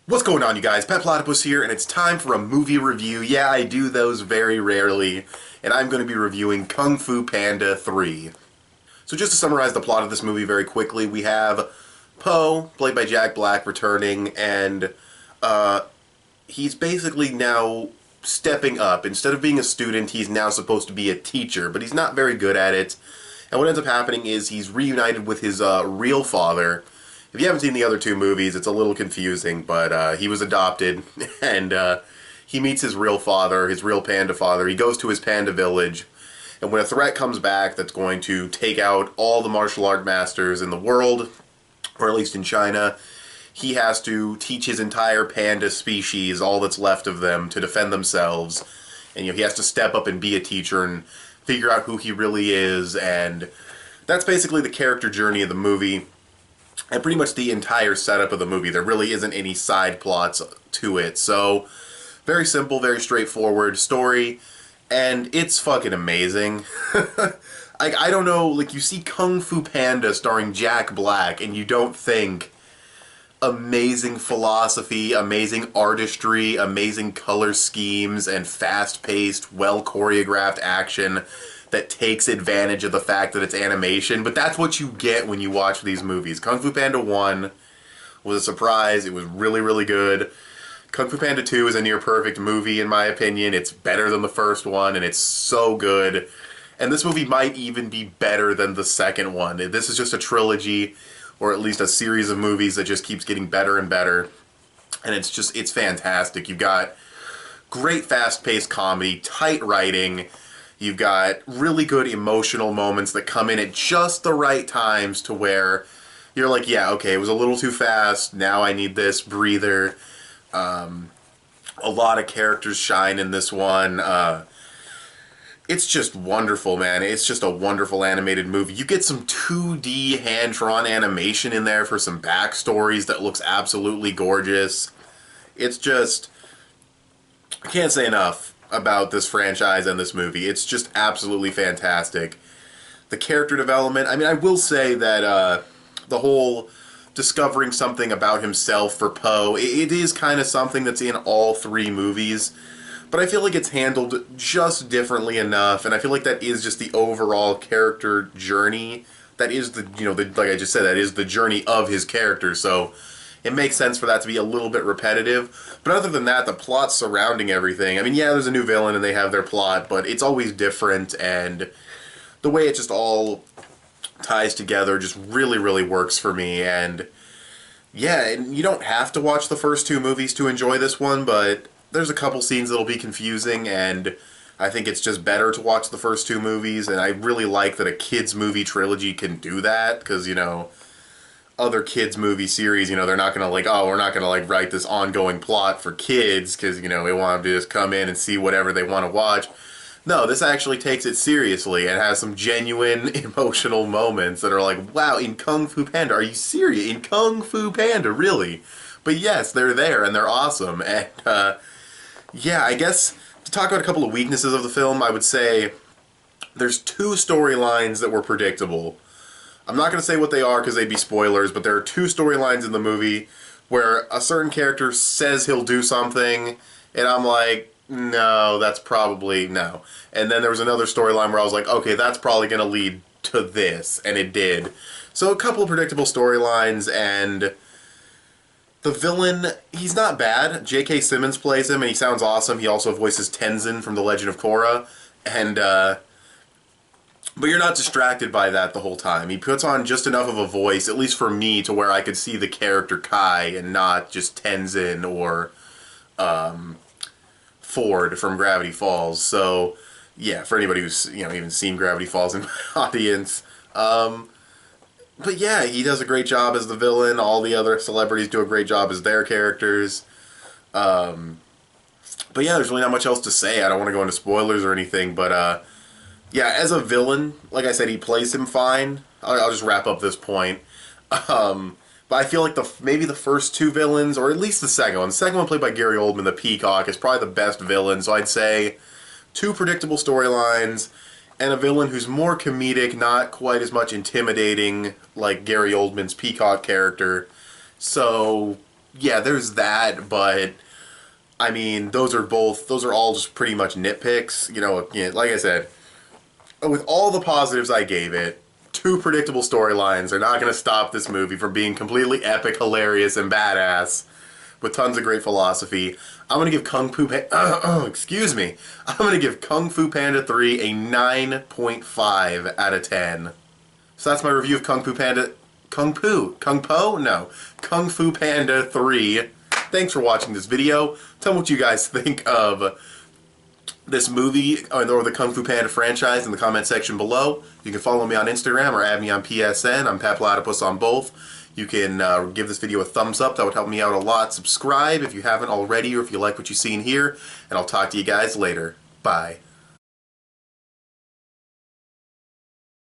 What's going on, you guys? Petplatypus here, and it's time for a movie review. Yeah, I do those very rarely, and I'm going to be reviewing Kung Fu Panda 3. So just to summarize the plot of this movie very quickly, we have Po, played by Jack Black, returning, and he's basically now stepping up. Instead of being a student, he's now supposed to be a teacher, but he's not very good at it. And what ends up happening is he's reunited with his real father. If you haven't seen the other two movies, it's a little confusing, but he was adopted, and he meets his real father, his real panda father. He goes to his panda village, and when a threat comes back that's going to take out all the martial art masters in the world, or at least in China, he has to teach his entire panda species, all that's left of them, to defend themselves. And he has to step up and be a teacher and figure out who he really is, and that's basically the character journey of the movie. And pretty much the entire setup of the movie. There really isn't any side plots to it. So, very simple, very straightforward story. And it's fucking amazing. I don't know, like, you see Kung Fu Panda starring Jack Black, and you don't think amazing philosophy, amazing artistry, amazing color schemes, and fast-paced, well-choreographed action that takes advantage of the fact that it's animation, but that's what you get when you watch these movies. Kung Fu Panda 1 was a surprise. It was really, really good. Kung Fu Panda 2 is a near-perfect movie, in my opinion. It's better than the first one, and it's so good. And this movie might even be better than the second one. This is just a trilogy, or at least a series of movies that just keeps getting better and better. And it's fantastic. You've got great fast-paced comedy, tight writing. You've got really good emotional moments that come in at just the right times to where you're like, yeah, okay, it was a little too fast, now I need this breather. A lot of characters shine in this one. It's just wonderful, man. It's just a wonderful animated movie. You get some 2D hand-drawn animation in there for some backstories that looks absolutely gorgeous. It's just, I can't say enough about this franchise and this movie. It's just absolutely fantastic. The character development, I mean, I will say that the whole discovering something about himself for Po, it is kind of something that's in all three movies, but I feel like it's handled just differently enough, and I feel like that is just the overall character journey. That is the, like I just said, that is the journey of his character, so it makes sense for that to be a little bit repetitive. But other than that, the plot surrounding everything, I mean, yeah, there's a new villain and they have their plot, but it's always different, and the way it just all ties together just really, really works for me. And yeah, and you don't have to watch the first two movies to enjoy this one, but there's a couple scenes that'll be confusing, and I think it's just better to watch the first two movies, and I really like that a kids movie trilogy can do that, because, other kids movie series, they're not gonna we're not gonna write this ongoing plot for kids because they want them to just come in and see whatever they want to watch. No, this actually takes it seriously and has some genuine emotional moments that are like, wow, in Kung Fu Panda, are you serious? In Kung Fu Panda, really? But yes, they're there and they're awesome. And yeah, I guess to talk about a couple of weaknesses of the film, I would say there's two storylines that were predictable. I'm not going to say what they are because they'd be spoilers, but there are two storylines in the movie where a certain character says he'll do something, and I'm like, no, that's probably, no. And then there was another storyline where I was like, okay, that's probably going to lead to this, and it did. So a couple of predictable storylines, and the villain, he's not bad. J.K. Simmons plays him, and he sounds awesome. He also voices Tenzin from The Legend of Korra, and but you're not distracted by that the whole time. He puts on just enough of a voice, at least for me, to where I could see the character Kai and not just Tenzin or Ford from Gravity Falls. So, yeah, for anybody who's even seen Gravity Falls in my audience. But yeah, he does a great job as the villain. All the other celebrities do a great job as their characters. But yeah, there's really not much else to say. I don't want to go into spoilers or anything, but yeah, as a villain, like I said, he plays him fine. I'll just wrap up this point. But I feel like maybe the first two villains, or at least the second one. The second one, played by Gary Oldman, the Peacock, is probably the best villain. So I'd say two predictable storylines, and a villain who's more comedic, not quite as much intimidating like Gary Oldman's Peacock character. So yeah, there's that, but I mean, those are all just pretty much nitpicks. You know, again, like I said, with all the positives I gave it, two predictable storylines are not going to stop this movie from being completely epic, hilarious, and badass with tons of great philosophy. I'm going to give excuse me. I'm going to give Kung Fu Panda 3 a 9.5 out of 10. So that's my review of Kung Fu Panda. Kung Po? No. Kung Fu Panda 3. Thanks for watching this video. Tell me what you guys think of this movie or the Kung Fu Panda franchise in the comment section below. You can follow me on Instagram or add me on PSN. I'm petplatypus on both. You can give this video a thumbs up. That would help me out a lot. Subscribe if you haven't already or if you like what you've seen here. And I'll talk to you guys later. Bye.